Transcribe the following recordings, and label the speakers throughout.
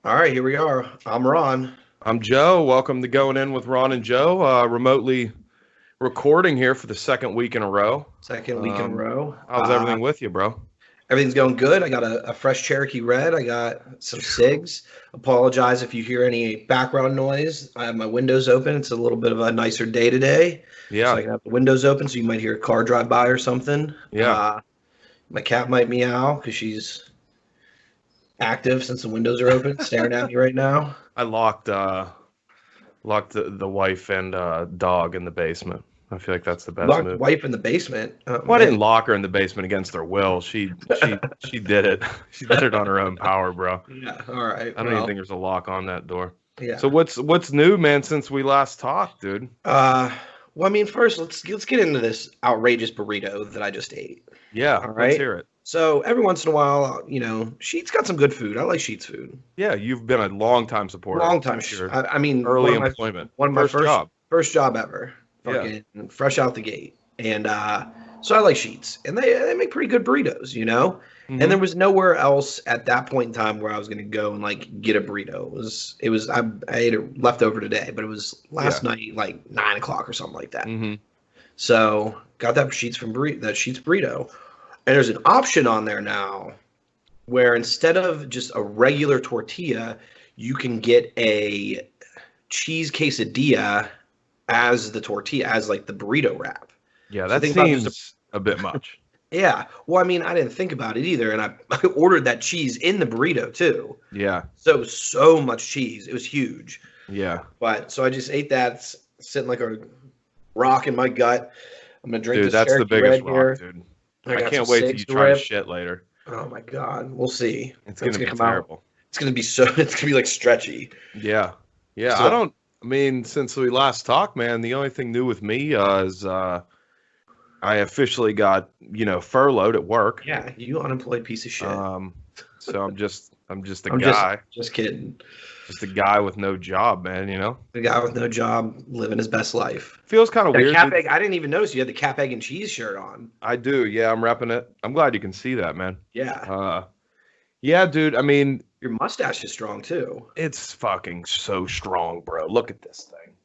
Speaker 1: All right, here we are. I'm Ron.
Speaker 2: I'm Joe. Welcome to Going In with Ron and Joe. Remotely recording here for the second week in a row.
Speaker 1: Second week in a row.
Speaker 2: How's everything with you, bro?
Speaker 1: Everything's going good. I got a fresh Cherokee Red. I got some cigs. Apologize if you hear any background noise. I have my windows open. It's a little bit of a nicer day today.
Speaker 2: Yeah.
Speaker 1: So I can have the windows open so you might hear a car drive by or something.
Speaker 2: Yeah.
Speaker 1: My cat might meow because she's active since the windows are open, staring at me right now.
Speaker 2: I locked the wife and dog in the basement. I feel like that's the best
Speaker 1: Locked
Speaker 2: move.
Speaker 1: wife in the basement.
Speaker 2: Well, I didn't lock her in the basement against her will. She did it. She did it on her own power, bro.
Speaker 1: Yeah. All right.
Speaker 2: I don't even think there's a lock on that door.
Speaker 1: Yeah.
Speaker 2: So what's new, man, since we last talked, dude?
Speaker 1: Well, I mean, first let's get into this outrageous burrito that I just ate.
Speaker 2: Yeah.
Speaker 1: All right.
Speaker 2: Let's hear it.
Speaker 1: So every once in a while, Sheetz got some good food. I like Sheetz food.
Speaker 2: Yeah, you've been a long time supporter.
Speaker 1: Long time. I mean,
Speaker 2: early employment.
Speaker 1: One of my first job ever.
Speaker 2: Yeah.
Speaker 1: Fresh out the gate. And so I like Sheetz. And they make pretty good burritos,
Speaker 2: Mm-hmm.
Speaker 1: And there was nowhere else at that point in time where I was going to go and get a burrito. I ate it leftover today, but it was last night, like 9:00 or something like that.
Speaker 2: Mm-hmm.
Speaker 1: So got that Sheetz burrito. And there's an option on there now where instead of just a regular tortilla, you can get a cheese quesadilla as the tortilla, as like the burrito wrap.
Speaker 2: Yeah, that seems a bit much.
Speaker 1: Yeah. Well, I mean, I didn't think about it either. And I ordered that cheese in the burrito too.
Speaker 2: Yeah.
Speaker 1: So much cheese. It was huge.
Speaker 2: Yeah.
Speaker 1: But so I just ate that. It's sitting like a rock in my gut. I'm going to drink
Speaker 2: this
Speaker 1: that's
Speaker 2: Cherokee the biggest rock,
Speaker 1: here.
Speaker 2: dude. I can't wait till you try shit later.
Speaker 1: Oh my God. We'll see.
Speaker 2: It's going to be terrible.
Speaker 1: Out. It's going to be like stretchy.
Speaker 2: Yeah. Yeah. So, since we last talked, man, the only thing new with me is I officially got, furloughed at work.
Speaker 1: Yeah. You unemployed piece of shit.
Speaker 2: So I'm just a guy.
Speaker 1: Just kidding.
Speaker 2: Just a guy with no job, man,
Speaker 1: The guy with no job living his best life.
Speaker 2: Feels kind of weird.
Speaker 1: I didn't even notice you had the cap, egg, and cheese shirt on.
Speaker 2: I do. Yeah, I'm repping it. I'm glad you can see that, man.
Speaker 1: Yeah.
Speaker 2: Yeah, dude. I mean,
Speaker 1: your mustache is strong too.
Speaker 2: It's fucking so strong, bro. Look at this thing.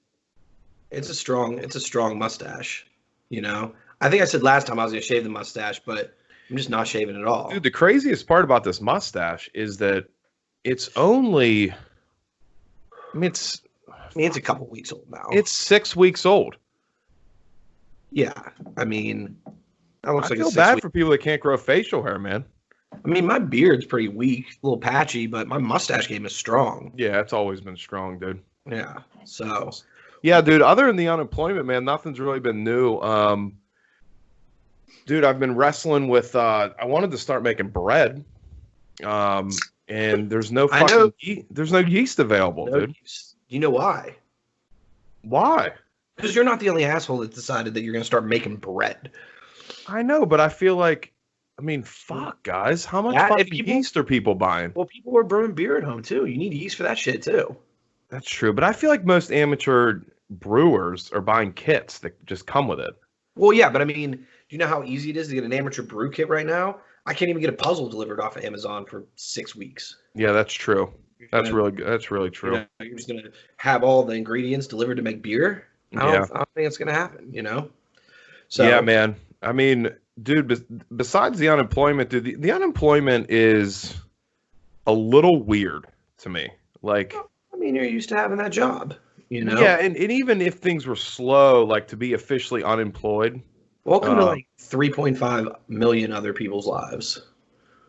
Speaker 1: It's a strong mustache. I think I said last time I was going to shave the mustache, but I'm just not shaving at all.
Speaker 2: Dude, the craziest part about this mustache is that it's only... it's
Speaker 1: a couple weeks old now.
Speaker 2: It's 6 weeks old.
Speaker 1: Yeah. I mean, that looks like
Speaker 2: I feel bad for people that can't grow facial hair, man.
Speaker 1: I mean, my beard's pretty weak, a little patchy, but my mustache game is strong.
Speaker 2: Yeah, it's always been strong, dude.
Speaker 1: Yeah. So.
Speaker 2: Yeah, dude, other than the unemployment, man, nothing's really been new. Dude, I've been wrestling with, I wanted to start making bread. And there's no there's no yeast available, dude.
Speaker 1: Yeast. Do you know why?
Speaker 2: Why?
Speaker 1: Because you're not the only asshole that decided that you're going to start making bread.
Speaker 2: I know, but I feel like, fuck, guys. How much fucking yeast are people buying?
Speaker 1: Well, people were brewing beer at home, too. You need yeast for that shit, too.
Speaker 2: That's true, but I feel like most amateur brewers are buying kits that just come with it.
Speaker 1: Well, yeah, but do you know how easy it is to get an amateur brew kit right now? I can't even get a puzzle delivered off of Amazon for 6 weeks.
Speaker 2: Yeah, that's true. That's really good. That's really true.
Speaker 1: You're just gonna have all the ingredients delivered to make beer. I don't think it's gonna happen. So
Speaker 2: yeah, man. Dude. Besides the unemployment, dude, the unemployment is a little weird to me. Like,
Speaker 1: you're used to having that job.
Speaker 2: Yeah, and even if things were slow, like to be officially unemployed.
Speaker 1: Welcome to like 3.5 million other people's lives.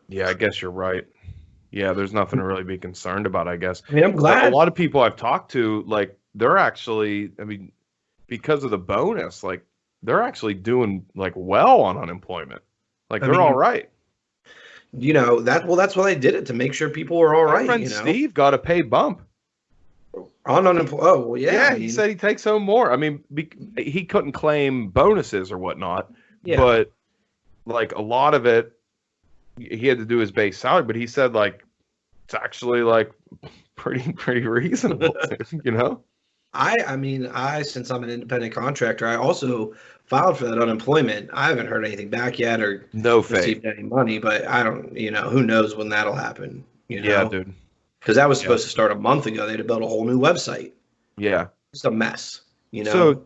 Speaker 2: Yeah, I guess you're right. Yeah, there's nothing to really be concerned about, I guess.
Speaker 1: I'm glad.
Speaker 2: A lot of people I've talked to, like, they're actually, because of the bonus, like, they're actually doing, like, well on unemployment. Like, they're all right.
Speaker 1: That's why they did it, to make sure people were all right.
Speaker 2: My friend Steve got a pay bump.
Speaker 1: On unemployment. Oh, well, yeah.
Speaker 2: Yeah, he said he takes home more. He couldn't claim bonuses or whatnot, but like a lot of it, he had to do his base salary. But he said like it's actually like pretty reasonable,
Speaker 1: I since I'm an independent contractor, I also filed for that unemployment. I haven't heard anything back yet or received any money, but I don't. Who knows when that'll happen?
Speaker 2: Yeah, dude.
Speaker 1: because that was supposed to start a month ago. They had to build a whole new website.
Speaker 2: Yeah.
Speaker 1: It's a mess, you know?
Speaker 2: So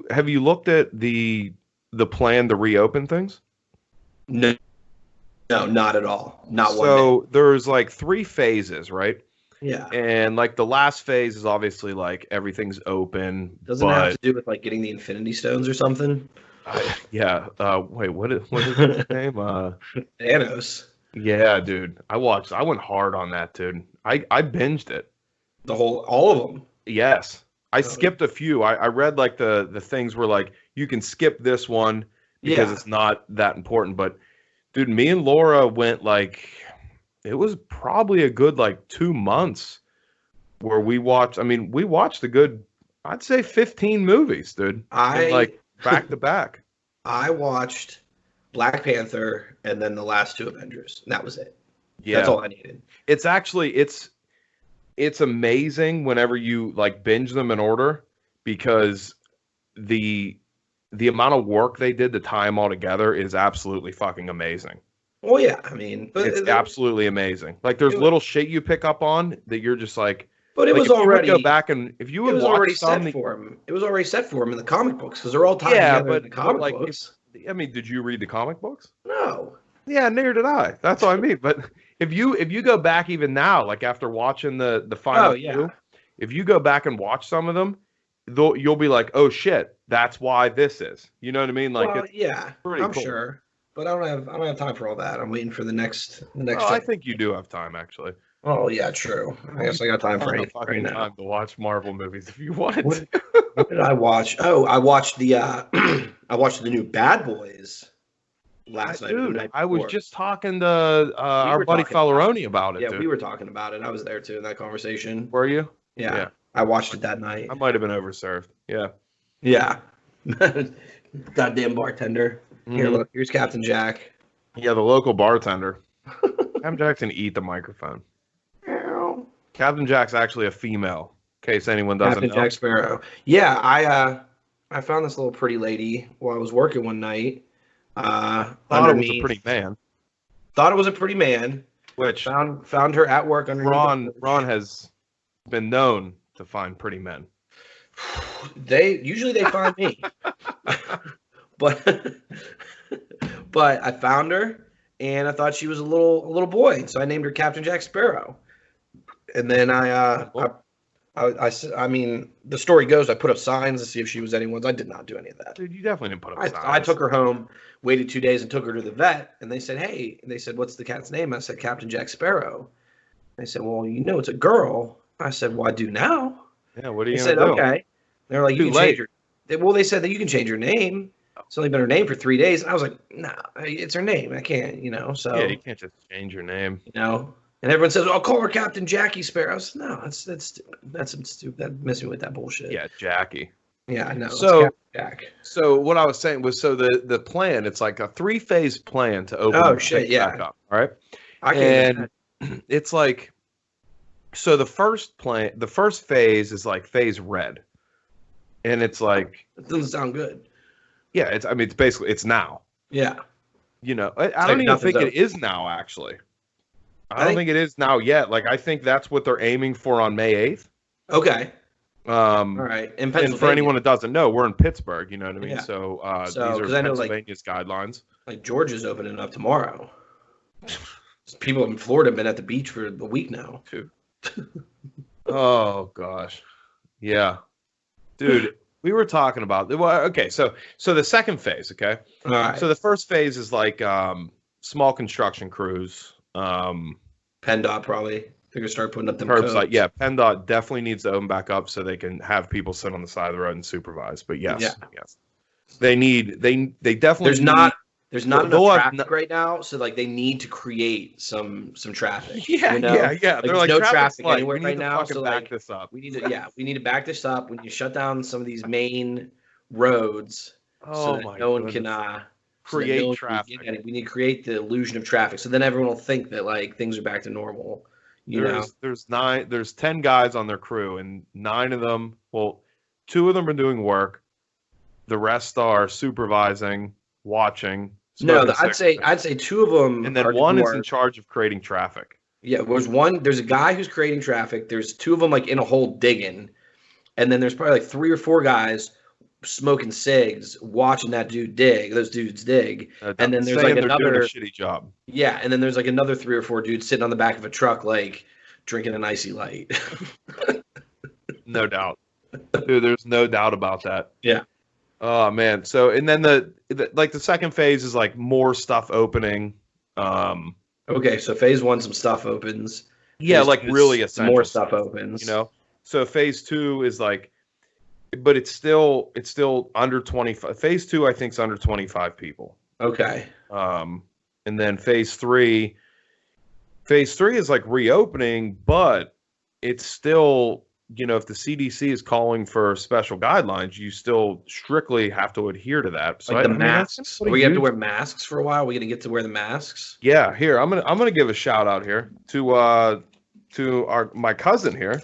Speaker 2: have you looked at the plan to reopen things?
Speaker 1: No, not at all. Not one
Speaker 2: So there's like 3 phases, right?
Speaker 1: Yeah.
Speaker 2: And like the last phase is obviously like everything's open.
Speaker 1: Doesn't it have to do with like getting the Infinity Stones or something?
Speaker 2: Yeah. Wait, what is his name?
Speaker 1: Thanos.
Speaker 2: Yeah, dude. I went hard on that, dude. I binged it.
Speaker 1: All of them.
Speaker 2: Yes. I skipped a few. I read like the things where like you can skip this one because it's not that important. But dude, me and Laura went like, it was probably a good like 2 months where we watched a good, I'd say 15 movies, dude. Like back to back.
Speaker 1: I watched Black Panther and then the last 2 Avengers. And that was it.
Speaker 2: Yeah.
Speaker 1: That's all I needed.
Speaker 2: It's actually it's amazing whenever you like binge them in order, because the amount of work they did to tie them all together is absolutely fucking amazing.
Speaker 1: Well, yeah, I mean,
Speaker 2: but it's absolutely amazing. Like there's little shit you pick up on that you're just like.
Speaker 1: But it was already
Speaker 2: go back and if you would watch
Speaker 1: set for him. It was already set for him in the comic books because they're all tied together in the comic books.
Speaker 2: I mean, did you read the comic books?
Speaker 1: No.
Speaker 2: Yeah, neither did I. That's what I mean. But if you go back even now, like after watching the final 2, if you go back and watch some of them, you'll be like, oh shit, that's why this is. You know what I mean? Like,
Speaker 1: it's pretty cool. Sure. But I don't have time for all that. I'm waiting for the next.
Speaker 2: I think you do have time, actually.
Speaker 1: Oh yeah, true. I guess I got time for anything right now.
Speaker 2: Time to watch Marvel movies if you want.
Speaker 1: What did I watch? Oh, I watched the I watched the new Bad Boys last night.
Speaker 2: Dude, I was just talking to our buddy Falleroni about it.
Speaker 1: Yeah,
Speaker 2: dude.
Speaker 1: We were talking about it. I was there too in that conversation.
Speaker 2: Were you?
Speaker 1: Yeah. I watched it that night.
Speaker 2: I might have been overserved. Yeah.
Speaker 1: Yeah. Goddamn bartender. Here, look. Here's Captain Jack.
Speaker 2: Yeah, the local bartender. Captain Jack's gonna eat the microphone. Captain Jack's actually a female, in case anyone doesn't know.
Speaker 1: Captain Jack Sparrow. Yeah, I found this little pretty lady while I was working one night.
Speaker 2: Thought it was a pretty man.
Speaker 1: Thought it was a pretty man.
Speaker 2: Which
Speaker 1: found her at work underneath.
Speaker 2: Ron has been known to find pretty men.
Speaker 1: They usually find me. But I found her and I thought she was a little boy, so I named her Captain Jack Sparrow. And then I mean, the story goes, I put up signs to see if she was anyone's. I did not do any of that.
Speaker 2: Dude, you definitely didn't put up signs.
Speaker 1: I took her home, waited 2 days, and took her to the vet. And they said, hey, what's the cat's name? I said, Captain Jack Sparrow. They said, well, it's a girl. I said, well, I do now.
Speaker 2: Yeah, what are you
Speaker 1: going to do? Okay. They're like, you can change her. Well, they said that you can change her name. It's only been her name for 3 days. And I was like, nah, it's her name. I can't, so.
Speaker 2: Yeah, you can't just change your name.
Speaker 1: And everyone says, "I'll call her Captain Jackie Sparrow." I said, no, that's stupid. That's stupid. That miss me with that bullshit.
Speaker 2: Yeah, Jackie.
Speaker 1: Yeah, I know.
Speaker 2: So,
Speaker 1: Jack.
Speaker 2: So what I was saying was, so the plan, it's like a 3-phase plan to open back up. All right. And it's like, so the first phase is like phase red, and it's like,
Speaker 1: it doesn't sound good.
Speaker 2: Yeah, it's basically it's now.
Speaker 1: Yeah.
Speaker 2: I don't even think it is now, actually. I don't think it is now yet. Like, I think that's what they're aiming for on May 8th.
Speaker 1: Okay.
Speaker 2: All
Speaker 1: right.
Speaker 2: And for anyone that doesn't know, we're in Pittsburgh. You know what I mean?
Speaker 1: Yeah.
Speaker 2: So these are Pennsylvania's guidelines.
Speaker 1: Like Georgia's opening up tomorrow. People in Florida have been at the beach for a week now.
Speaker 2: Oh gosh. Yeah. Dude, we were talking about. Well, okay. So the second phase. Okay.
Speaker 1: All right.
Speaker 2: So the first phase is like small construction crews.
Speaker 1: PennDOT probably. They're gonna start putting up them
Speaker 2: curbs. Like, yeah, PennDOT definitely needs to open back up so they can have people sit on the side of the road and supervise. But yes, they definitely.
Speaker 1: There's not enough traffic right now, so like they need to create some traffic.
Speaker 2: Yeah.
Speaker 1: Like,
Speaker 2: they're like,
Speaker 1: no traffic anywhere
Speaker 2: right
Speaker 1: now. So
Speaker 2: back this up.
Speaker 1: We need to back this up when you shut down some of these main roads, so that no one can
Speaker 2: create traffic.
Speaker 1: We need to create the illusion of traffic, so then everyone will think that like things are back to normal.
Speaker 2: There's 10 guys on their crew, and 9 of them, 2 of them are doing work. The rest are supervising, watching.
Speaker 1: No, I'd say 2 of them.
Speaker 2: And then one is in charge of creating traffic.
Speaker 1: Yeah, there's a guy who's creating traffic. There's two of them like in a hole digging, and then there's probably like 3 or 4 guys smoking cigs, watching those dudes dig, and then there's like
Speaker 2: Saying they're doing a
Speaker 1: another,
Speaker 2: shitty job.
Speaker 1: yeah, and then there's like another 3 or 4 dudes sitting on the back of a truck, like drinking an icy light.
Speaker 2: No doubt, dude. There's no doubt about that.
Speaker 1: Yeah.
Speaker 2: Oh man. So and then the second phase is like more stuff opening.
Speaker 1: Okay, so phase 1, some stuff opens.
Speaker 2: Yeah, like really essential.
Speaker 1: More stuff opens.
Speaker 2: You know. So phase 2 is like, but it's still under 25. Phase 2 I think is under 25 people.
Speaker 1: Okay.
Speaker 2: And then phase 3 is like reopening, but it's still, you know, if the CDC is calling for special guidelines, you still strictly have to adhere to that. So
Speaker 1: like the masks. Are we have to wear masks for a while? Are we gonna get to wear the masks?
Speaker 2: Yeah, here I'm gonna give a shout out here to my cousin here.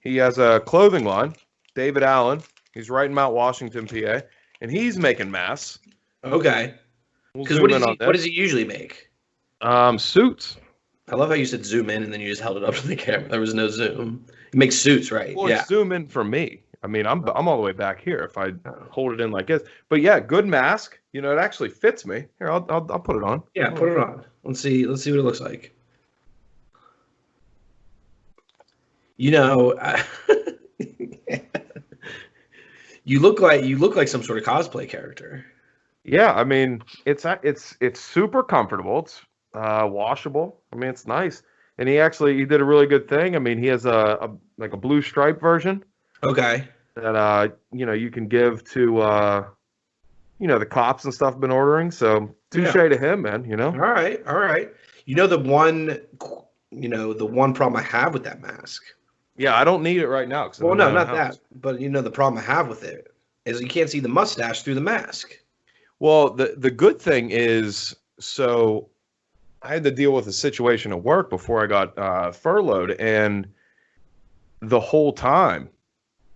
Speaker 2: He has a clothing line, David Allen. He's right in Mount Washington, PA, and he's making masks.
Speaker 1: Okay. Because what does he usually make?
Speaker 2: Suits.
Speaker 1: I love how you said zoom in and then you just held it up to the camera. There was no zoom. He makes suits, right?
Speaker 2: Well,
Speaker 1: yeah.
Speaker 2: Zoom in for me. I mean, I'm all the way back here if I hold it in like this. But yeah, good mask. You know, it actually fits me. Here, I'll put it on.
Speaker 1: Yeah, put it on. Let's see what it looks like. You know, you look like some sort of cosplay character.
Speaker 2: Yeah, I mean, it's super comfortable. It's washable. I mean, it's nice. And he did a really good thing. I mean, he has a blue stripe version.
Speaker 1: Okay.
Speaker 2: That you know, you can give to you know, the cops and stuff have been ordering. So touche to him, man, you know.
Speaker 1: All right. You know the one problem I have with that mask.
Speaker 2: Yeah, I don't need it right now.
Speaker 1: Well, no, not that. But you know the problem I have with it is you can't see the mustache through the mask.
Speaker 2: Well, the good thing is, so I had to deal with a situation at work before I got furloughed, and the whole time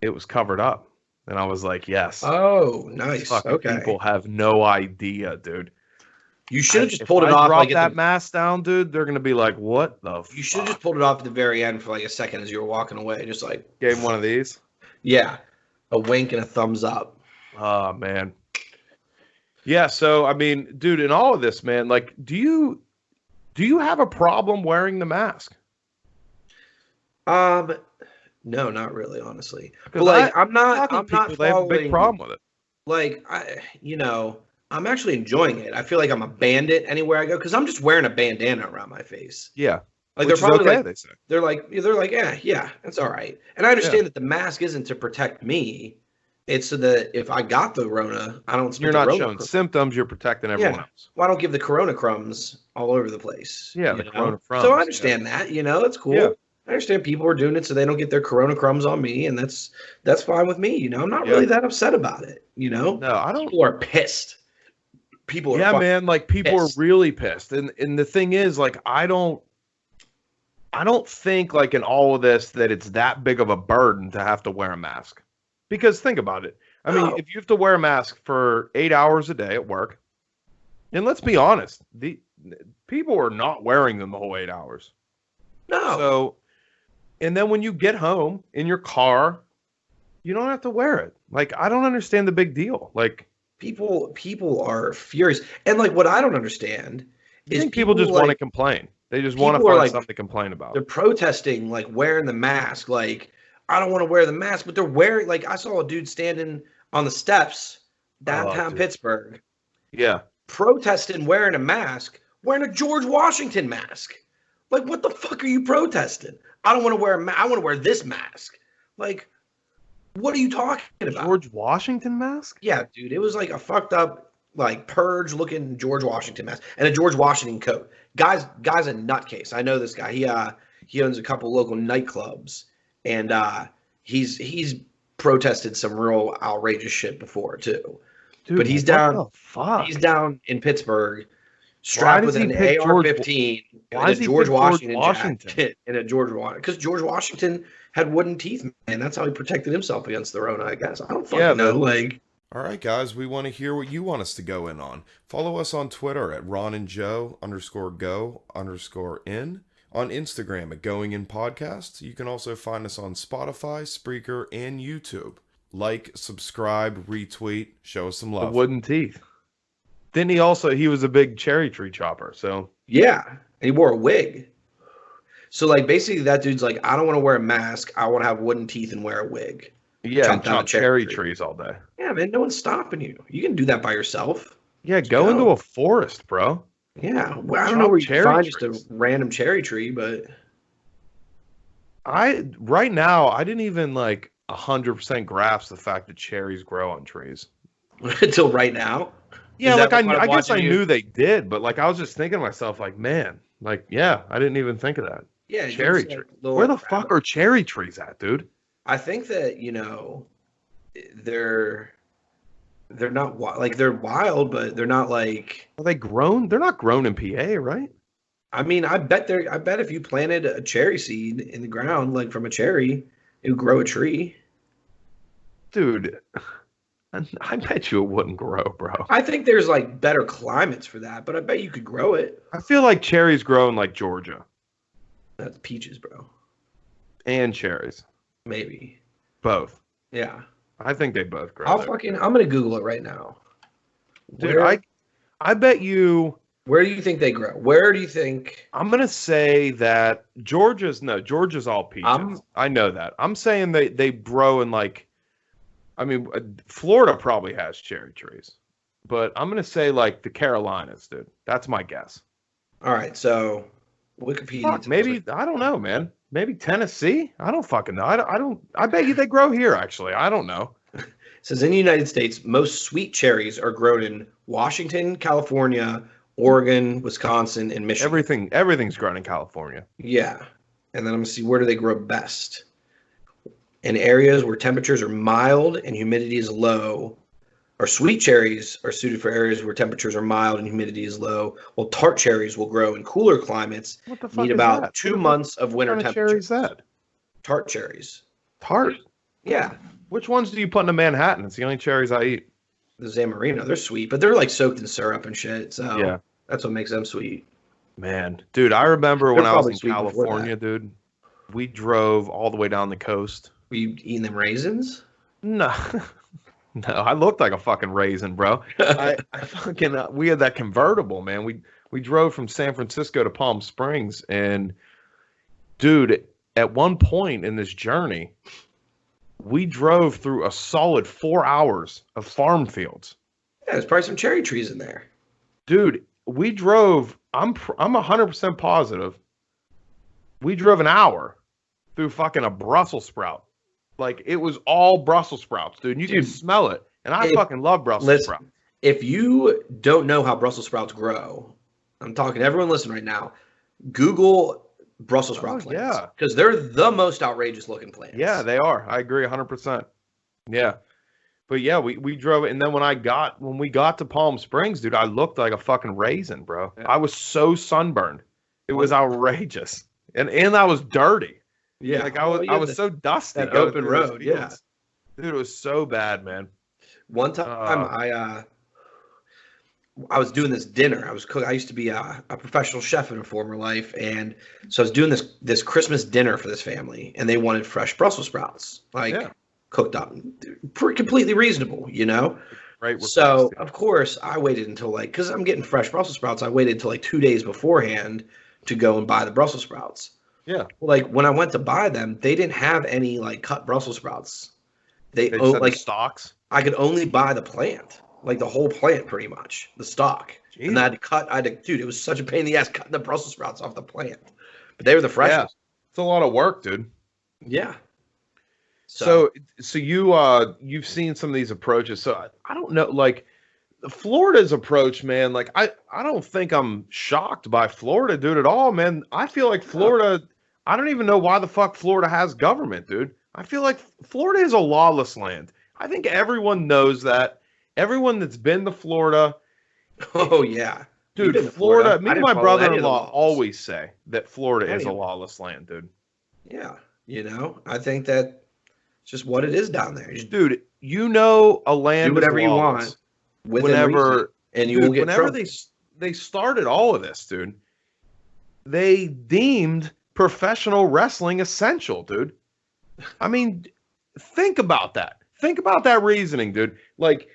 Speaker 2: it was covered up, and I was like, "Yes."
Speaker 1: Oh, nice. Okay.
Speaker 2: People have no idea, dude.
Speaker 1: You should have just pulled it off.
Speaker 2: Drop that mask down, dude. They're gonna be like, "What the?"
Speaker 1: You should have just pulled it off at the very end for like a second as you were walking away, just like
Speaker 2: gave him one of these.
Speaker 1: Yeah, a wink and a thumbs up.
Speaker 2: Oh man. Yeah. So I mean, dude, in all of this, man, like, do you have a problem wearing the mask?
Speaker 1: No, not really, honestly. But like, I'm not following.
Speaker 2: They have a big problem with it.
Speaker 1: Like, I'm actually enjoying it. I feel like I'm a bandit anywhere I go because I'm just wearing a bandana around my face.
Speaker 2: Yeah.
Speaker 1: Like they're probably
Speaker 2: okay,
Speaker 1: like,
Speaker 2: they say.
Speaker 1: They're like, yeah, it's all right. And I understand that the mask isn't to protect me. It's so that if I got the Rona, I don't.
Speaker 2: You're not showing symptoms. You're protecting everyone else.
Speaker 1: Well, I don't give the Corona crumbs all over the place.
Speaker 2: Yeah, the Corona crumbs.
Speaker 1: So I understand that. You know, that's cool. Yeah. I understand people are doing it so they don't get their Corona crumbs on me, and that's fine with me. You know, I'm not really that upset about it. You know,
Speaker 2: no, I don't.
Speaker 1: People are pissed. People are
Speaker 2: man, like people are really pissed, and the thing is, like, I don't think like in all of this that it's that big of a burden to have to wear a mask. Because think about it. I mean, if you have to wear a mask for 8 hours a day at work, and let's be honest, the people are not wearing them the whole 8 hours.
Speaker 1: No.
Speaker 2: So, and then when you get home in your car, you don't have to wear it. Like, I don't understand the big deal. Like,
Speaker 1: people are furious, and like what I don't understand is
Speaker 2: people just want to complain. They just want to find something to complain about.
Speaker 1: They're protesting, like wearing the mask, like. I don't want to wear the mask, but they're wearing, like, I saw a dude standing on the steps downtown Pittsburgh.
Speaker 2: Yeah.
Speaker 1: Protesting wearing a mask, wearing a George Washington mask. Like, what the fuck are you protesting? I don't want to wear a mask. I want to wear this mask. Like, what are you talking about?
Speaker 2: George Washington mask?
Speaker 1: Yeah, dude. It was like a fucked up, like, purge-looking George Washington mask and a George Washington coat. Guy's a nutcase. I know this guy. He owns a couple local nightclubs. And he's protested some real outrageous shit before too.
Speaker 2: Dude,
Speaker 1: but he's down in Pittsburgh, strapped with an AR-15 and a George Washington jacket and a George Washington, because George Washington had wooden teeth, man. That's how he protected himself against the Rona, I guess. I don't fucking know. Like,
Speaker 3: all right, guys, we want to hear what you want us to go in on. Follow us on Twitter at @RonandJoe_go_in. on Instagram at Going In Podcast. You can also find us on Spotify, Spreaker, and YouTube. Like, subscribe, retweet, show us some
Speaker 2: The
Speaker 3: love.
Speaker 2: wooden teeth. Then he was a big cherry tree chopper. So
Speaker 1: Yeah, and he wore a wig. So like basically that dude's like, I don't want to wear a mask. I want to have wooden teeth and wear a wig.
Speaker 2: yeah, and chop cherry trees all day.
Speaker 1: Yeah, man, no one's stopping you. You can do that by yourself.
Speaker 2: Yeah, go into a forest, bro.
Speaker 1: Yeah, well, I don't know where you can find just a random cherry tree, but
Speaker 2: right now I didn't even like 100% grasp the fact that cherries grow on trees
Speaker 1: until right now.
Speaker 2: Yeah, like I guess I knew they did, but like I was just thinking to myself, like, man, like yeah, I didn't even think of that.
Speaker 1: Yeah,
Speaker 2: cherry tree. Where the fuck are cherry trees at, dude?
Speaker 1: I think that they're not like they're wild, but they're not like.
Speaker 2: Are they grown? They're not grown in PA, right?
Speaker 1: I mean, I bet if you planted a cherry seed in the ground, like from a cherry, it would grow a tree.
Speaker 2: Dude, I bet you it wouldn't grow, bro.
Speaker 1: I think there's like better climates for that, but I bet you could grow it.
Speaker 2: I feel like cherries grow in like Georgia.
Speaker 1: That's peaches, bro.
Speaker 2: And cherries.
Speaker 1: Maybe.
Speaker 2: Both.
Speaker 1: Yeah.
Speaker 2: I think they both grow.
Speaker 1: I'm gonna Google it right now.
Speaker 2: Dude, I bet you.
Speaker 1: Where do you think they grow? Where do you think?
Speaker 2: I'm gonna say that Georgia's all peaches. I know that. I'm saying they grow in like, I mean, Florida probably has cherry trees, but I'm gonna say like the Carolinas, dude. That's my guess.
Speaker 1: All right, so Wikipedia.
Speaker 2: Fuck, maybe I don't know, man. Maybe Tennessee. I don't fucking know. I bet you they grow here. Actually, I don't know.
Speaker 1: It says in the United States, most sweet cherries are grown in Washington, California, Oregon, Wisconsin, and Michigan.
Speaker 2: Everything's grown in California.
Speaker 1: Yeah. And then I'm going to see where do they grow best. In areas where temperatures are mild and humidity is low, or sweet cherries are suited for areas where temperatures are mild and humidity is low, while tart cherries will grow in cooler climates,
Speaker 2: what the fuck
Speaker 1: need about 2 months of winter temperatures.
Speaker 2: What kind of cherry is that?
Speaker 1: Tart cherries.
Speaker 2: Tart?
Speaker 1: Yeah.
Speaker 2: Which ones do you put in a Manhattan? It's the only cherries I eat.
Speaker 1: The Zamarino, they're sweet, but they're like soaked in syrup and shit. So
Speaker 2: yeah,
Speaker 1: that's what makes them sweet.
Speaker 2: Man, dude, I remember when I was in California, dude. We drove all the way down the coast.
Speaker 1: Were you eating them raisins?
Speaker 2: No, no, I looked like a fucking raisin, bro. I fucking we had that convertible, man. We drove from San Francisco to Palm Springs, and dude, at one point in this journey, we drove through a solid 4 hours of farm fields.
Speaker 1: Yeah, there's probably some cherry trees in there.
Speaker 2: Dude, we drove, I'm 100% positive, we drove an hour through fucking a Brussels sprout. Like, it was all Brussels sprouts, dude. And you can smell it. And I fucking love Brussels sprouts.
Speaker 1: If you don't know how Brussels sprouts grow, I'm talking to everyone listening right now, Google Brussels sprout plants. Yeah. Because they're the most outrageous looking plants.
Speaker 2: Yeah, they are. I agree 100%. Yeah. But yeah, we drove it. And then when we got to Palm Springs, dude, I looked like a fucking raisin, bro. Yeah. I was so sunburned. It was outrageous. And I was dirty.
Speaker 1: Yeah.
Speaker 2: Like I was so dusty.
Speaker 1: That open road. Yeah.
Speaker 2: Dude, it was so bad, man.
Speaker 1: One time I was doing this dinner. I used to be a professional chef in a former life, and so I was doing this Christmas dinner for this family, and they wanted fresh Brussels sprouts, cooked up, completely reasonable, you know.
Speaker 2: Right.
Speaker 1: So of course I waited until because I'm getting fresh Brussels sprouts. I waited until 2 days beforehand to go and buy the Brussels sprouts.
Speaker 2: Yeah.
Speaker 1: Well, when I went to buy them, they didn't have any cut Brussels sprouts. They
Speaker 2: stalks.
Speaker 1: I could only buy the plant. Like the whole plant, pretty much, the stalk. Jeez. And dude, it was such a pain in the ass cutting the Brussels sprouts off the plant. But they were the freshest. Yeah.
Speaker 2: It's a lot of work, dude.
Speaker 1: Yeah.
Speaker 2: So you've seen some of these approaches. So I don't know, Florida's approach, man. Like I don't think I'm shocked by Florida, dude, at all, man. I feel like Florida. I don't even know why the fuck Florida has government, dude. I feel like Florida is a lawless land. I think everyone knows that. Everyone that's been to Florida.
Speaker 1: Oh, yeah.
Speaker 2: Dude, Florida. Me and my brother-in-law always say that Florida is a lawless land, dude.
Speaker 1: Yeah. I think that it's just what it is down there.
Speaker 2: Dude, a land
Speaker 1: do whatever you want.
Speaker 2: Whenever.
Speaker 1: And you will get
Speaker 2: whenever they started all of this, dude. they deemed professional wrestling essential, dude. I mean, think about that. Think about that reasoning, dude. Like,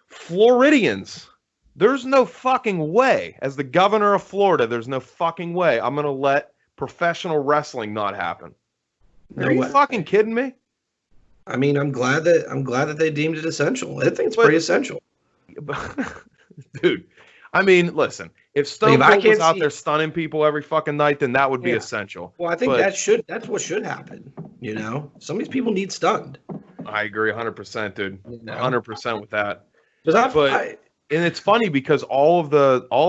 Speaker 2: Floridians, there's no fucking way, as the governor of Florida, there's no fucking way I'm going to let professional wrestling not happen. Are you fucking kidding me?
Speaker 1: I mean, I'm glad that they deemed it essential. I think it's pretty essential.
Speaker 2: Dude, I mean, listen, if Stone Cold was out there stunning people every fucking night, then that would be essential.
Speaker 1: Well, I think that's what should happen. You know, some of these people need stunned.
Speaker 2: I agree 100%, dude. 100% with that.
Speaker 1: And
Speaker 2: it's funny because all of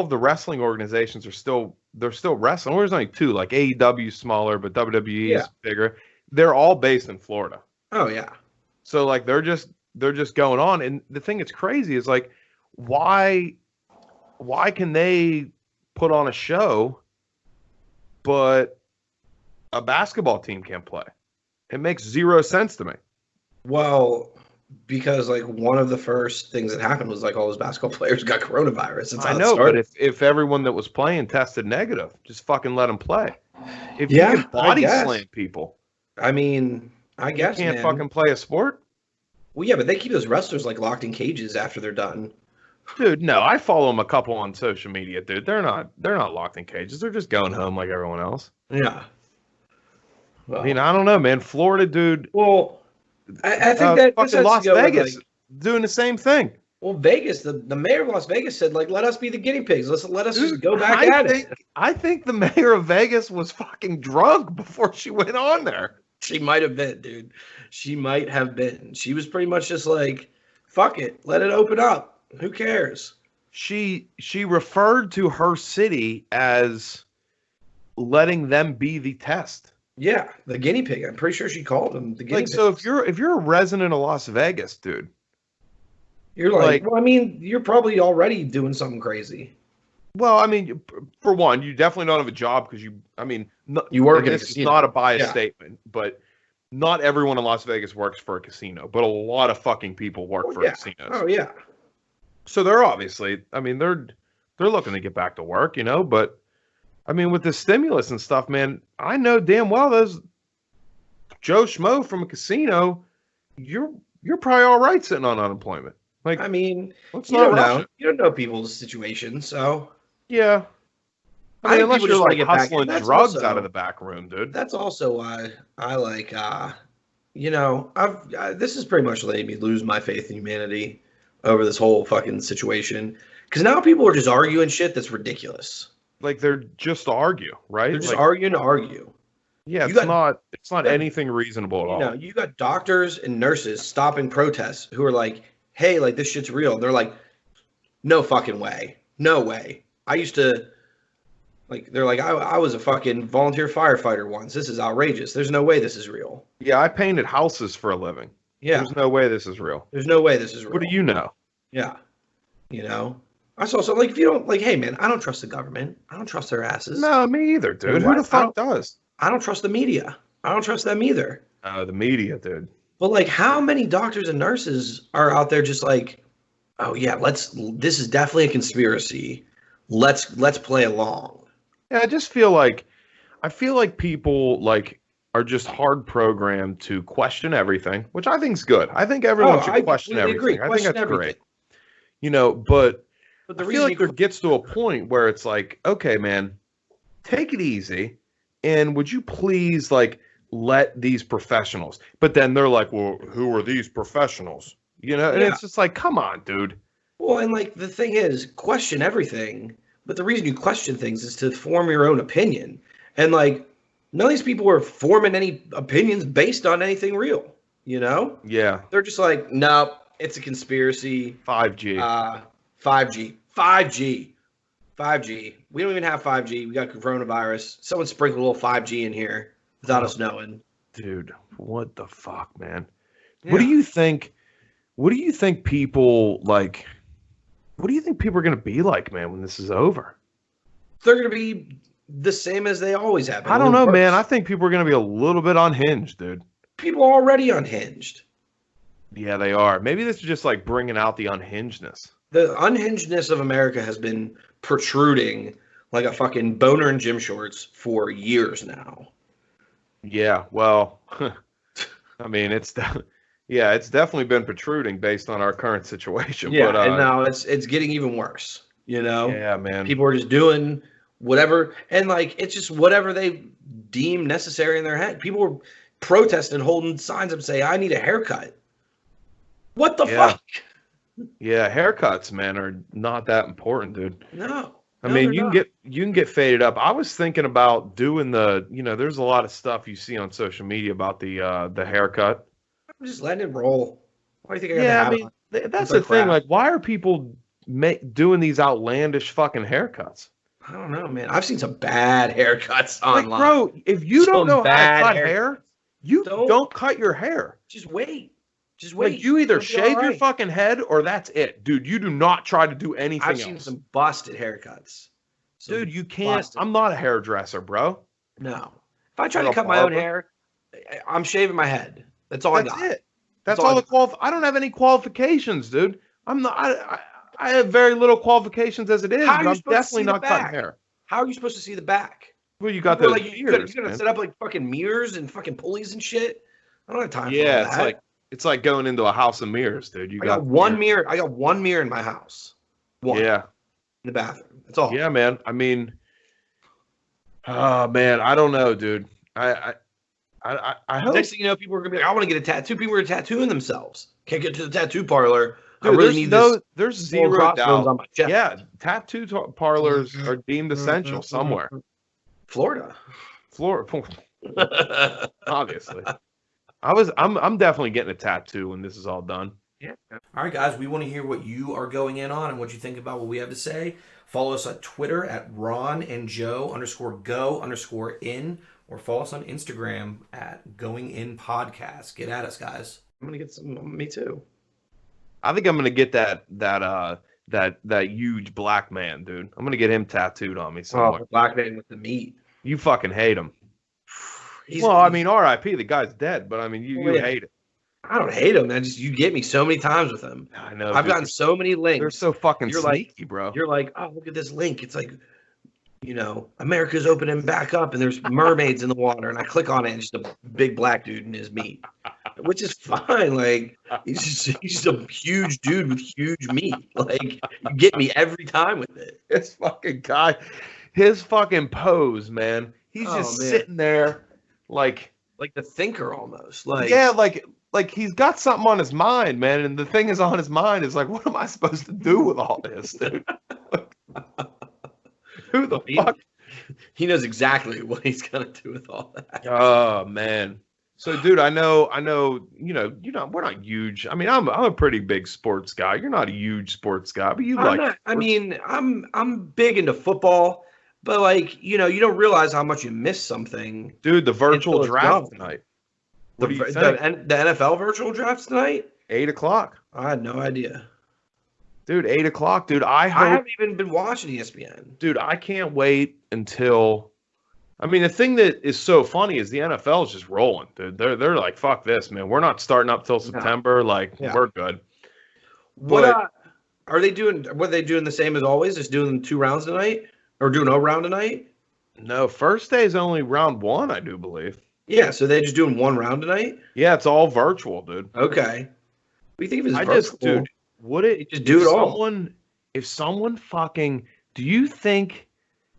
Speaker 2: the wrestling organizations they're still wrestling. There's only two, like AEW smaller, but WWE is bigger. They're all based in Florida.
Speaker 1: Oh yeah.
Speaker 2: So like they're just going on, and the thing that's crazy is like why can they put on a show, but a basketball team can't play? It makes zero sense to me.
Speaker 1: Well, because like one of the first things that happened was like all those basketball players got coronavirus.
Speaker 2: I know, but if everyone that was playing tested negative, just fucking let them play. If you can body slam people,
Speaker 1: I mean, I guess
Speaker 2: you can't fucking play a sport.
Speaker 1: Well, yeah, but they keep those wrestlers like locked in cages after they're done.
Speaker 2: Dude, no, I follow them a couple on social media, dude. They're not locked in cages. They're just going home like everyone else.
Speaker 1: Yeah.
Speaker 2: Well, I mean, I don't know, man. Florida, dude.
Speaker 1: Well, I think that
Speaker 2: fucking Las Vegas doing the same thing.
Speaker 1: Well, Vegas, the mayor of Las Vegas said, like, let us be the guinea pigs. Let us just go back at it.
Speaker 2: I think the mayor of Vegas was fucking drunk before she went on there.
Speaker 1: She might have been, dude. She might have been. She was pretty much just like, fuck it, let it open up. Who cares?
Speaker 2: She referred to her city as letting them be the test.
Speaker 1: Yeah, the guinea pig. I'm pretty sure she called them the guinea pig.
Speaker 2: So if you're a resident of Las Vegas, dude,
Speaker 1: you're like, well, I mean, you're probably already doing something crazy.
Speaker 2: Well, I mean, for one, you definitely don't have a job because
Speaker 1: you work.
Speaker 2: This is not a biased statement, but not everyone in Las Vegas works for a casino, but a lot of fucking people work for casinos.
Speaker 1: Oh yeah.
Speaker 2: So they're obviously, I mean, they're looking to get back to work, you know, but I mean, with the stimulus and stuff, man, I know damn well those Joe Schmo from a casino, you're probably all right sitting on unemployment. Like,
Speaker 1: I mean, you don't know people's situations, so
Speaker 2: yeah. I mean, unless you're like hustling drugs out of the back room, dude.
Speaker 1: That's also why I like, you know, this has pretty much made me lose my faith in humanity over this whole fucking situation. Because now people are just arguing shit that's ridiculous.
Speaker 2: Like they're just argue, right?
Speaker 1: They're just arguing to argue.
Speaker 2: Yeah, it's not anything reasonable at all.
Speaker 1: You know, you got doctors and nurses stopping protests who are like, hey, like this shit's real. And they're like, no fucking way. No way. I used to, like, they're like, I was a fucking volunteer firefighter once. This is outrageous. There's no way this is real.
Speaker 2: Yeah, I painted houses for a living. Yeah. There's no way this is real.
Speaker 1: There's no way this is real.
Speaker 2: What do you know?
Speaker 1: Yeah. You know? I saw something like, if you don't, like, hey, man, I don't trust the government. I don't trust their asses.
Speaker 2: No, me either, dude. Who the fuck does?
Speaker 1: I don't trust the media. I don't trust them either.
Speaker 2: The media, dude.
Speaker 1: But, like, how many doctors and nurses are out there just like, oh, yeah, this is definitely a conspiracy. Let's play along.
Speaker 2: Yeah, I feel like people, like, are just hard programmed to question everything, which I think is good. I think everyone should question everything. I think that's great. You know, but I feel like there gets to a point where it's like, okay, man, take it easy, and would you please, like, let these professionals? But then they're like, well, who are these professionals? You know, and it's just like, come on, dude.
Speaker 1: Well, and, like, the thing is, question everything, but the reason you question things is to form your own opinion. And, like, none of these people are forming any opinions based on anything real, you know?
Speaker 2: Yeah.
Speaker 1: They're just like, nope, it's a conspiracy.
Speaker 2: 5G.
Speaker 1: 5G. We don't even have 5G. We got coronavirus. Someone sprinkled a little 5G in here without us knowing.
Speaker 2: Dude, what the fuck, man? Yeah. What do you think people, like, what do you think people are going to be like, man, when this is over?
Speaker 1: They're going to be the same as they always have been.
Speaker 2: I don't know, man. I think people are going to be a little bit unhinged, dude.
Speaker 1: People are already unhinged.
Speaker 2: Yeah, they are. Maybe this is just like bringing out the unhingedness.
Speaker 1: The unhingedness of America has been protruding like a fucking boner in gym shorts for years now.
Speaker 2: Yeah, well, I mean, it's definitely been protruding based on our current situation.
Speaker 1: Yeah,
Speaker 2: but
Speaker 1: and now it's getting even worse.
Speaker 2: Yeah, man.
Speaker 1: People are just doing whatever, and like it's just whatever they deem necessary in their head. People were protesting, holding signs up, saying, "I need a haircut." What the fuck?
Speaker 2: Yeah, haircuts, man, are not that important, dude.
Speaker 1: No.
Speaker 2: I mean, you can get faded up. I was thinking about doing there's a lot of stuff you see on social media about the haircut.
Speaker 1: I'm just letting it roll. Why do you think
Speaker 2: I mean, that's the thing. Like, why are people doing these outlandish fucking haircuts?
Speaker 1: I don't know, man. I've seen some bad haircuts online.
Speaker 2: Like, bro, if you don't know how to cut hair, you don't cut your hair.
Speaker 1: Just wait. Just wait.
Speaker 2: Like, you either shave your fucking head or that's it. Dude, you do not try to do anything else.
Speaker 1: I've seen some busted haircuts.
Speaker 2: Dude, you can't. I'm not a hairdresser, bro.
Speaker 1: No. If I try to cut my own hair, I'm shaving my head. That's all I got.
Speaker 2: That's it. That's all the I don't have any qualifications, dude. I'm not. I have very little qualifications as it is, but I'm definitely not cutting hair.
Speaker 1: How are you supposed to see the back?
Speaker 2: Well, you got those
Speaker 1: mirrors. You're gonna set up like fucking mirrors and fucking pulleys and shit. I don't have time for all that.
Speaker 2: It's like going into a house of mirrors, dude.
Speaker 1: I got one mirror. I got one mirror in my house. One.
Speaker 2: Yeah.
Speaker 1: In the bathroom. That's all.
Speaker 2: Yeah, man. I mean, oh man, I don't know, dude. I hope.
Speaker 1: Next thing you know, people are gonna be like, I want to get a tattoo. People are tattooing themselves. Can't get to the tattoo parlor.
Speaker 2: Dude,
Speaker 1: I really need this.
Speaker 2: There's zero doubt.
Speaker 1: On my chest.
Speaker 2: Yeah, tattoo parlors are deemed essential somewhere.
Speaker 1: Florida.
Speaker 2: Obviously. I'm definitely getting a tattoo when this is all done.
Speaker 1: Yeah. All right, guys, we want to hear what you are going in on and what you think about what we have to say. Follow us on Twitter at @RonandJoe_go_in, or follow us on Instagram at Going In Podcast. Get at us, guys. I'm gonna get some. Me too.
Speaker 2: I think I'm gonna get that huge black man, dude. I'm gonna get him tattooed on me somewhere.
Speaker 1: Oh, black man with the meat.
Speaker 2: You fucking hate him. I mean, R.I.P. The guy's dead, but I mean, you hate it.
Speaker 1: I don't hate him. You get me so many times with him.
Speaker 2: I know.
Speaker 1: I've gotten so many links.
Speaker 2: They're so fucking sneaky, bro.
Speaker 1: You're like, oh, look at this link. It's like, America's opening back up, and there's mermaids in the water, and I click on it, and just a big black dude in his meat, which is fine. Like, he's just a huge dude with huge meat. Like, you get me every time with it.
Speaker 2: This fucking guy, his fucking pose, man. He's just sitting there, like
Speaker 1: the thinker almost. Like,
Speaker 2: yeah, like he's got something on his mind, man. And the thing is on his mind is like, what am I supposed to do with all this, dude? Who the fuck?
Speaker 1: He knows exactly what he's gonna do with all that.
Speaker 2: Oh man. So, dude, I know. We're not huge. I mean, I'm a pretty big sports guy. You're not a huge sports guy, but
Speaker 1: I'm big into football. But, like, you don't realize how much you miss something.
Speaker 2: Dude, the virtual draft tonight.
Speaker 1: The NFL virtual drafts tonight?
Speaker 2: 8 o'clock.
Speaker 1: I had no idea.
Speaker 2: Dude, 8 o'clock, dude. I
Speaker 1: haven't even been watching ESPN.
Speaker 2: Dude, I can't wait until... I mean, the thing that is so funny is the NFL is just rolling, dude. They're like, fuck this, man. We're not starting up till September. No. We're good.
Speaker 1: What are they doing? What are they doing the same as always? Just doing 2 rounds tonight? Or doing a round tonight?
Speaker 2: No, first day is only round 1, I do believe.
Speaker 1: Yeah, so they're just doing 1 round tonight?
Speaker 2: Yeah, it's all virtual, dude.
Speaker 1: Okay. What do you think of his virtual?
Speaker 2: Dude, would it
Speaker 1: just do it all?
Speaker 2: If someone fucking, do you think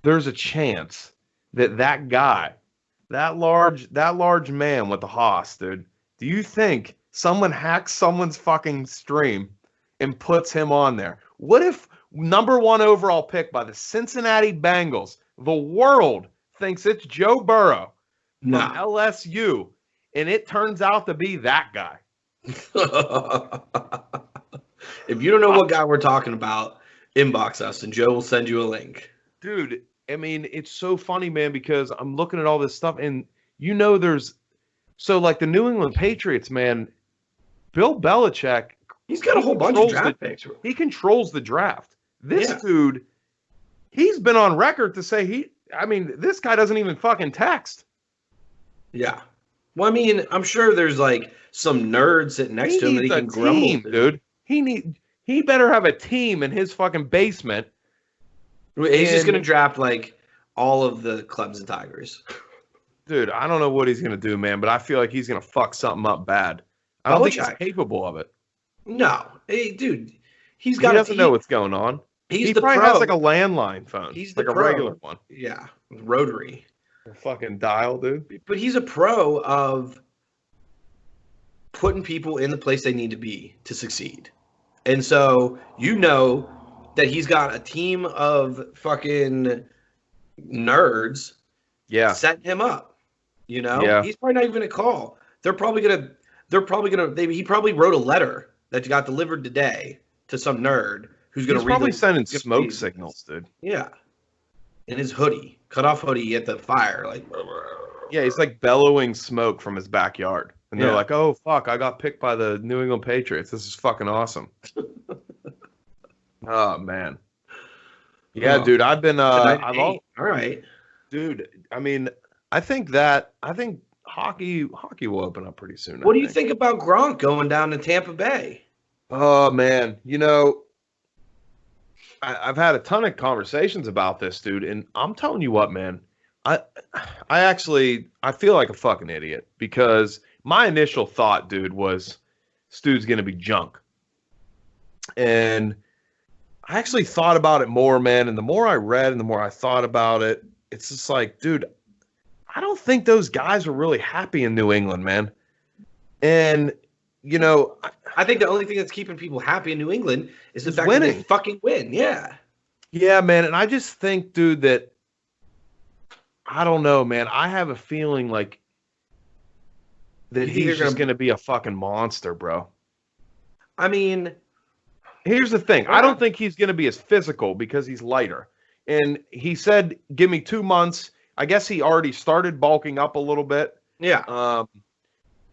Speaker 2: there's a chance that guy, that large man with the hoss, dude, do you think someone hacks someone's fucking stream and puts him on there? What if number 1 overall pick by the Cincinnati Bengals, the world thinks it's Joe Burrow from LSU, and it turns out to be that guy?
Speaker 1: If you don't know what guy we're talking about, inbox us, and Joe will send you a link.
Speaker 2: Dude, I mean, it's so funny, man, because I'm looking at all this stuff, and there's... So, like, the New England Patriots, man, Bill Belichick...
Speaker 1: He's got a whole bunch of draft picks.
Speaker 2: He controls the draft. This dude, he's been on record to say this guy doesn't even fucking text.
Speaker 1: Yeah. Well, I mean, I'm sure there's like some nerd sitting next to him that he can grumble to.
Speaker 2: Dude. He better have a team in his fucking basement
Speaker 1: He's just going to draft like all of the Clemson and Tigers.
Speaker 2: Dude, I don't know what he's going to do, man, but I feel like he's going to fuck something up bad. I don't think he's capable of it.
Speaker 1: No. Hey, dude, he
Speaker 2: doesn't know what's going on. He probably has like a landline phone.
Speaker 1: He's
Speaker 2: like a regular one.
Speaker 1: Yeah, rotary.
Speaker 2: A fucking dial, dude.
Speaker 1: But he's a pro of putting people in the place they need to be to succeed. And so that he's got a team of fucking nerds setting him up. He's probably not even gonna call. He probably wrote a letter that got delivered today to some nerd who's gonna
Speaker 2: probably sending smoke signals, dude.
Speaker 1: Yeah. In his hoodie, cut off hoodie at the fire, like.
Speaker 2: Yeah, he's like bellowing smoke from his backyard. And they're like, oh, fuck, I got picked by the New England Patriots. This is fucking awesome. Oh, man. Yeah, dude, I've been... all
Speaker 1: right.
Speaker 2: Dude, I mean, I think hockey will open up pretty soon.
Speaker 1: What do you think about Gronk going down to Tampa Bay?
Speaker 2: Oh, man. I've had a ton of conversations about this, dude, and I'm telling you what, man. I feel like a fucking idiot because my initial thought, dude, was this dude's going to be junk. And I actually thought about it more, man. And the more I read and the more I thought about it, it's just like, dude, I don't think those guys are really happy in New England, man. And,
Speaker 1: I think the only thing that's keeping people happy in New England is the fact that they fucking win. Yeah.
Speaker 2: Yeah, man. And I just think, dude, that I don't know, man. I have a feeling like that he's just going to be a fucking monster, bro.
Speaker 1: I mean,
Speaker 2: here's the thing. I don't think he's going to be as physical because he's lighter. And he said, give me 2 months. I guess he already started bulking up a little bit.
Speaker 1: Yeah.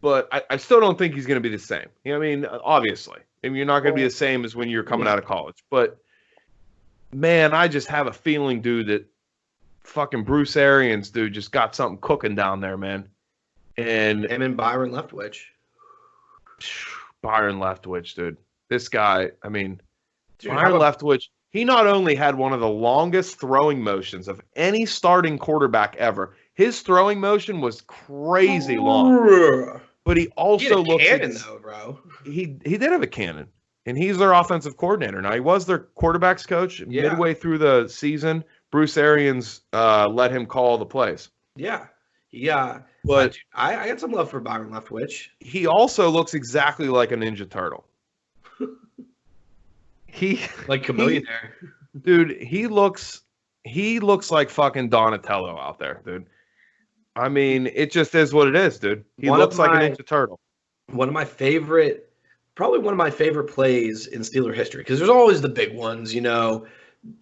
Speaker 2: But I still don't think he's going to be the same. You know what I mean? Obviously. I mean, you're not going to be the same as when you're coming out of college. But, man, I just have a feeling, dude, that fucking Bruce Arians, dude, just got something cooking down there, man. And
Speaker 1: him and Byron Leftwich.
Speaker 2: Byron Leftwich, dude. This guy, I mean, Byron Leftwich, he not only had one of the longest throwing motions of any starting quarterback ever. His throwing motion was crazy long. But he also
Speaker 1: looked cannon, though, bro.
Speaker 2: He did have a cannon. And he's their offensive coordinator. Now, he was their quarterback's coach midway through the season. Bruce Arians let him call the plays.
Speaker 1: Yeah. Yeah.
Speaker 2: But
Speaker 1: I got some love for Byron Leftwich.
Speaker 2: He also looks exactly like a Ninja Turtle.
Speaker 1: Like Chameleonaire.
Speaker 2: Dude, he looks like fucking Donatello out there, dude. I mean, it just is what it is, dude. He looks like a Ninja Turtle.
Speaker 1: Probably one of my favorite plays in Steeler history, because there's always the big ones,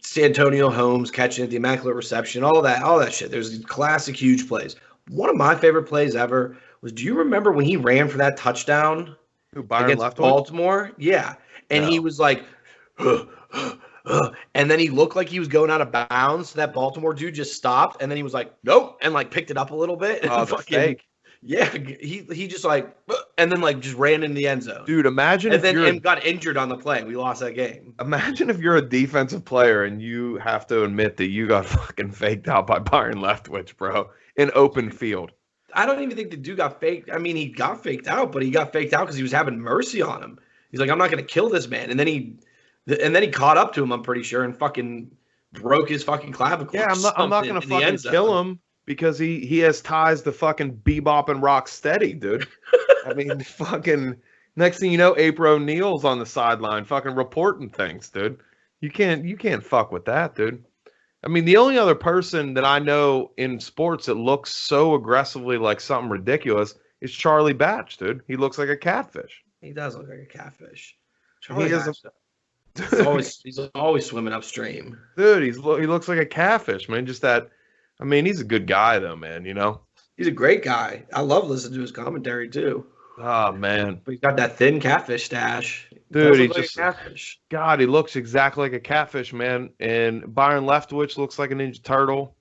Speaker 1: Santonio Holmes catching it, the Immaculate Reception, all that shit. There's classic huge plays. One of my favorite plays ever was, do you remember when he ran for that touchdown against Baltimore? Yeah. And he was like, and then he looked like he was going out of bounds. So that Baltimore dude just stopped, and then he was like, nope, and like picked it up a little bit.
Speaker 2: Oh, the fake.
Speaker 1: Yeah, he just like, and then like just ran into the end zone.
Speaker 2: Dude, imagine
Speaker 1: and then got injured on the play. We lost that game.
Speaker 2: Imagine if you're a defensive player and you have to admit that you got fucking faked out by Byron Leftwich, bro, in open field.
Speaker 1: I don't even think the dude got faked. I mean, he got faked out, but he got faked out because he was having mercy on him. He's like, I'm not going to kill this man. And then he caught up to him, I'm pretty sure, and fucking broke his fucking clavicle.
Speaker 2: Yeah, I'm not going to fucking kill him because he has ties to fucking Bebop and Rocksteady, dude. I mean, fucking next thing you know, April O'Neil's on the sideline fucking reporting things, dude. You can't fuck with that, dude. I mean, the only other person that I know in sports that looks so aggressively like something ridiculous is Charlie Batch, dude. He looks like a catfish.
Speaker 1: He does look like a catfish. He's always swimming upstream.
Speaker 2: Dude, he looks like a catfish, man. Just that. I mean, he's a good guy, though, man.
Speaker 1: He's a great guy. I love listening to his commentary too.
Speaker 2: Oh man,
Speaker 1: but he's got that thin catfish stash.
Speaker 2: Dude, he just catfish. God, he looks exactly like a catfish, man. And Byron Leftwich looks like a Ninja Turtle.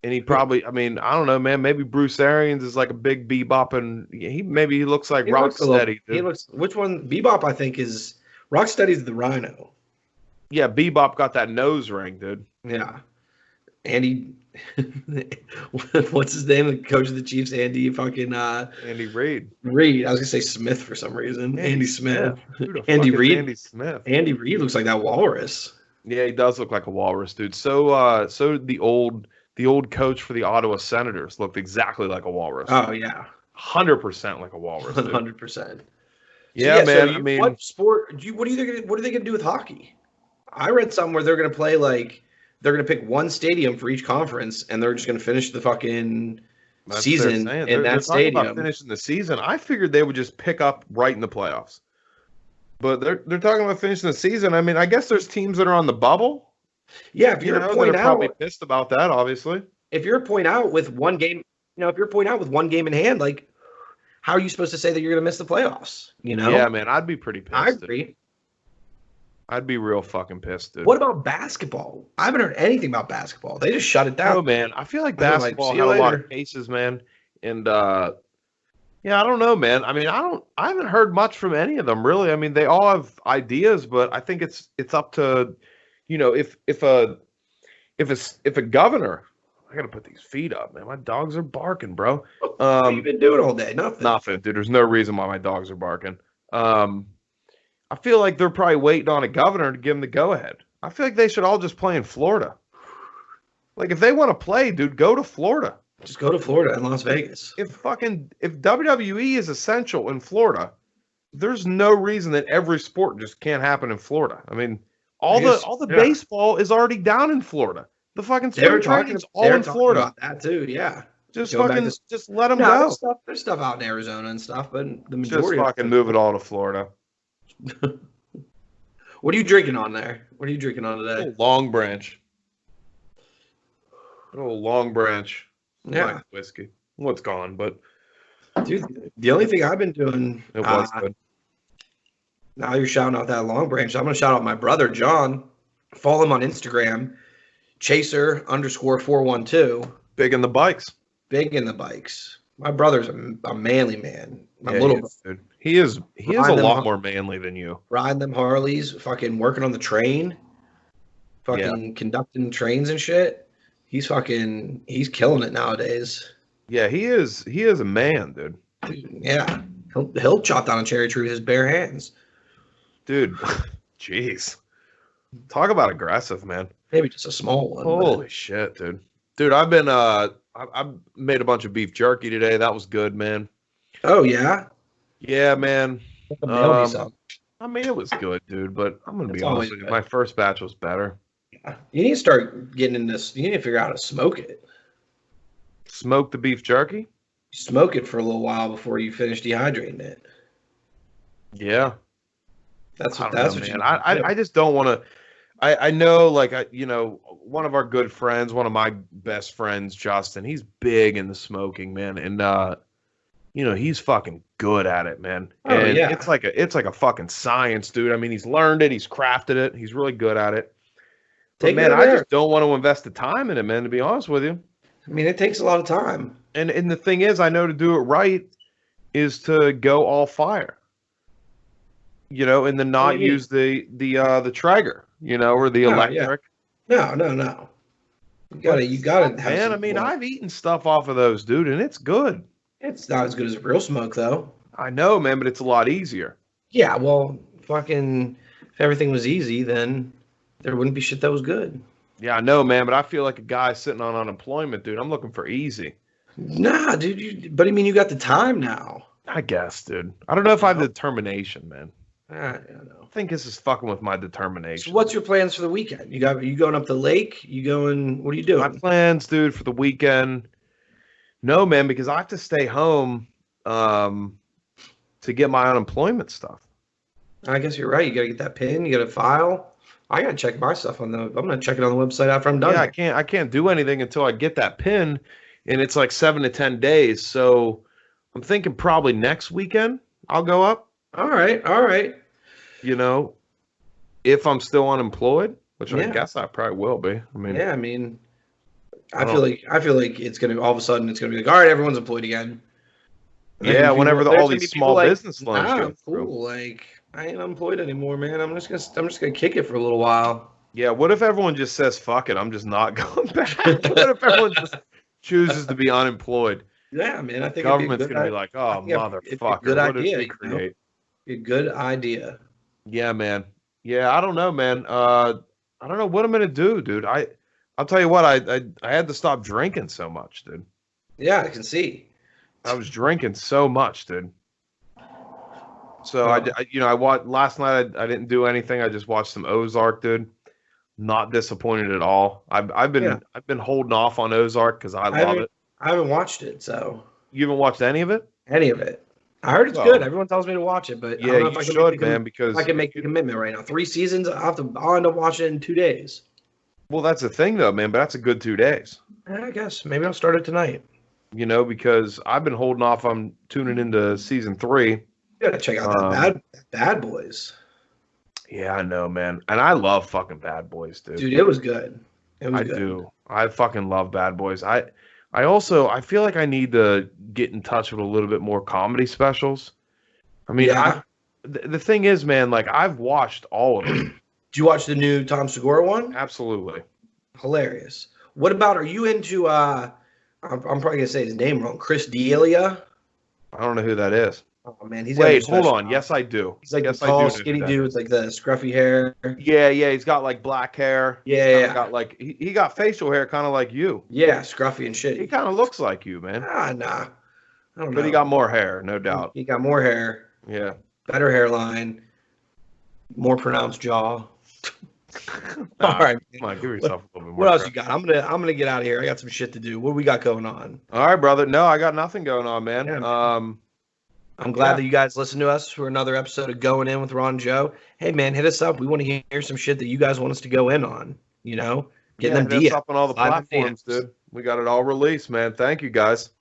Speaker 2: And he probably, I mean, I don't know, man. Maybe Bruce Arians is like a big Bebop, and he looks like Rocksteady.
Speaker 1: Which one? Bebop, I think, is Rocksteady's the Rhino.
Speaker 2: Yeah, Bebop got that nose ring, dude.
Speaker 1: Yeah. Andy, what's his name? The coach of the Chiefs, Andy fucking
Speaker 2: Andy Reid.
Speaker 1: Reid. I was gonna say Smith for some reason. Andy Smith.
Speaker 2: Who the
Speaker 1: Andy
Speaker 2: fuck is
Speaker 1: Reid.
Speaker 2: Andy Smith?
Speaker 1: Andy Reid looks like that walrus.
Speaker 2: Yeah, he does look like a walrus, dude. So did the old coach for the Ottawa Senators looked exactly like a walrus.
Speaker 1: Oh yeah,
Speaker 2: 100% like a walrus.
Speaker 1: 100%.
Speaker 2: Yeah, man.
Speaker 1: So what sport? What are they gonna do with hockey? I read something where they're gonna play like they're gonna pick one stadium for each conference, and they're just gonna finish the fucking season in that stadium.
Speaker 2: About finishing the season. I figured they would just pick up right in the playoffs, but they're talking about finishing the season. I mean, I guess there's teams that are on the bubble.
Speaker 1: Yeah, if you're
Speaker 2: probably pissed about that, obviously.
Speaker 1: If you're point out with one game, if you're point out with one game in hand, like, how are you supposed to say that you're going to miss the playoffs?
Speaker 2: Yeah, man, I'd be pretty pissed.
Speaker 1: I agree.
Speaker 2: I'd be real fucking pissed, dude.
Speaker 1: What about basketball? I haven't heard anything about basketball. They just shut it down.
Speaker 2: Oh, man, I feel like basketball had a lot of cases, man, and yeah, I don't know, man. I mean, I haven't heard much from any of them, really. I mean, they all have ideas, but I think it's up to, if a governor. I gotta put these feet up, man. My dogs are barking, bro.
Speaker 1: What have you been doing all day?
Speaker 2: Nothing, dude. There's no reason why my dogs are barking. I feel like they're probably waiting on a governor to give them the go-ahead. I feel like they should all just play in Florida. Like, if they want to play, dude, go to Florida.
Speaker 1: Just go to Florida and Las Vegas.
Speaker 2: If WWE is essential in Florida, there's no reason that every sport just can't happen in Florida. I mean, all the baseball is already down in Florida. The fucking spring training's all in Florida.
Speaker 1: About that too, yeah.
Speaker 2: Just let them go.
Speaker 1: There's stuff out in Arizona and stuff, but the majority.
Speaker 2: Just fucking move it all to Florida.
Speaker 1: What are you drinking on there? What are you drinking on today?
Speaker 2: Long Branch. Long Branch.
Speaker 1: Yeah,
Speaker 2: whiskey. Well, it's gone, but
Speaker 1: dude, the only thing I've been doing.
Speaker 2: It was good.
Speaker 1: Now you're shouting out that Long Branch. I'm gonna shout out my brother John. Follow him on Instagram. Chaser_412.
Speaker 2: Big in the bikes.
Speaker 1: My brother's a manly man.
Speaker 2: Dude. He is a lot more manly than you.
Speaker 1: Riding them Harleys, fucking working on the train, conducting trains and shit. He's killing it nowadays.
Speaker 2: Yeah, he is a man, dude.
Speaker 1: Yeah. He'll chop down a cherry tree with his bare hands.
Speaker 2: Dude, jeez. Talk about aggressive, man.
Speaker 1: Maybe just a small one.
Speaker 2: Holy shit, dude. Dude, I've been I made a bunch of beef jerky today. That was good, man.
Speaker 1: Oh yeah?
Speaker 2: Yeah, man. I mean, it was good, dude, but I'm gonna be honest with you. My first batch was better.
Speaker 1: Yeah. You need to start getting in this. You need to figure out how to smoke it.
Speaker 2: Smoke the beef jerky?
Speaker 1: Smoke it for a little while before you finish dehydrating it.
Speaker 2: Yeah.
Speaker 1: That's what
Speaker 2: man. I just don't want to. I know, like, one of our good friends, one of my best friends, Justin, he's big into smoking, man. And, he's fucking good at it, man. And it's like a fucking science, dude. I mean, he's learned it. He's crafted it. He's really good at it. But, man, I just don't want to invest the time in it, man, to be honest with you.
Speaker 1: I mean, it takes a lot of time.
Speaker 2: And the thing is, I know to do it right is to go all fire. And then not use the Traeger, or the electric.
Speaker 1: Yeah. No. You gotta have.
Speaker 2: Man, I mean, I've eaten stuff off of those, dude, and it's good.
Speaker 1: It's not as good as real smoke, though.
Speaker 2: I know, man, but it's a lot easier.
Speaker 1: Yeah, well, fucking, if everything was easy, then there wouldn't be shit that was good.
Speaker 2: Yeah, I know, man, but I feel like a guy sitting on unemployment, dude. I'm looking for easy.
Speaker 1: Nah, dude. But I mean, you got the time now.
Speaker 2: I guess, dude. I don't know if I have the determination, man.
Speaker 1: I don't know.
Speaker 2: I think this is fucking with my determination.
Speaker 1: So what's your plans for the weekend? You going up the lake? What are you doing?
Speaker 2: My plans, dude, for the weekend. No, man, because I have to stay home to get my unemployment stuff.
Speaker 1: I guess you're right. You gotta get that PIN, you gotta file. I gotta check my stuff I'm gonna check it on the website after I'm done.
Speaker 2: Yeah, I can't do anything until I get that PIN, and it's like 7 to 10 days. So I'm thinking probably next weekend I'll go up.
Speaker 1: All right.
Speaker 2: If I'm still unemployed, which I guess I probably will be.
Speaker 1: I feel like it's gonna all of a sudden it's gonna be like, all right, everyone's employed again.
Speaker 2: Yeah, whenever all these small business loans go through.
Speaker 1: Cool. Like, I ain't unemployed anymore, man. I'm just gonna kick it for a little while.
Speaker 2: Yeah, what if everyone just says, fuck it, I'm just not going back? What if everyone just chooses to be unemployed?
Speaker 1: Yeah, man. I think
Speaker 2: Government's going to be like, oh, motherfucker, what did we create?
Speaker 1: A good idea.
Speaker 2: Yeah, man. Yeah, I don't know, man. I don't know what I'm going to do, dude. I'll tell you what, I had to stop drinking so much, dude.
Speaker 1: Yeah, I can see.
Speaker 2: I was drinking so much, dude. So I watched last night. I didn't do anything. I just watched some Ozark, dude. Not disappointed at all. I've been holding off on Ozark because I love it.
Speaker 1: I haven't watched it, so
Speaker 2: you haven't watched any of it?
Speaker 1: Any of it? I heard it's good. Everyone tells me to watch it, but
Speaker 2: yeah,
Speaker 1: I don't know if
Speaker 2: you
Speaker 1: I can
Speaker 2: should, man. Because
Speaker 1: I can make the commitment right now. 3 seasons. I'll end up watching it in 2 days.
Speaker 2: Well, that's the thing, though, man. But that's a good 2 days.
Speaker 1: I guess maybe I'll start it tonight.
Speaker 2: You know, because I've been holding off. I'm tuning into season 3.
Speaker 1: You gotta check out that Bad Boys.
Speaker 2: Yeah, I know, man. And I love fucking Bad Boys, dude.
Speaker 1: Dude, it was good.
Speaker 2: I do. I fucking love Bad Boys. I feel like I need to get in touch with a little bit more comedy specials. I mean, the thing is, man, like I've watched all of them.
Speaker 1: Did you watch the new Tom Segura one?
Speaker 2: Absolutely.
Speaker 1: Hilarious. What about, are you into, I'm probably going to say his name wrong, Chris D'Elia?
Speaker 2: I don't know who that is.
Speaker 1: Oh, man.
Speaker 2: Hold on. Yes, I do.
Speaker 1: He's like a tall, skinny dude with like the scruffy hair.
Speaker 2: Yeah. He's got like black hair.
Speaker 1: Yeah.
Speaker 2: Got like he got facial hair kind of like you.
Speaker 1: Yeah, scruffy and shit.
Speaker 2: He kind of looks like you, man.
Speaker 1: Nah. I don't know.
Speaker 2: But he got more hair, no doubt.
Speaker 1: He got more hair.
Speaker 2: Yeah.
Speaker 1: Better hairline. More pronounced jaw.
Speaker 2: All right. Come on, give yourself a little bit more.
Speaker 1: What else you got? I'm gonna get out of here. I got some shit to do. What do we got going on?
Speaker 2: All right, brother. No, I got nothing going on, man.
Speaker 1: Yeah. I'm glad that you guys listened to us for another episode of Going In with Ron and Joe. Hey, man, hit us up. We want to hear some shit that you guys want us to go in on. You know,
Speaker 2: get them DMs. Hit us up on all the platforms, dude. We got it all released, man. Thank you, guys.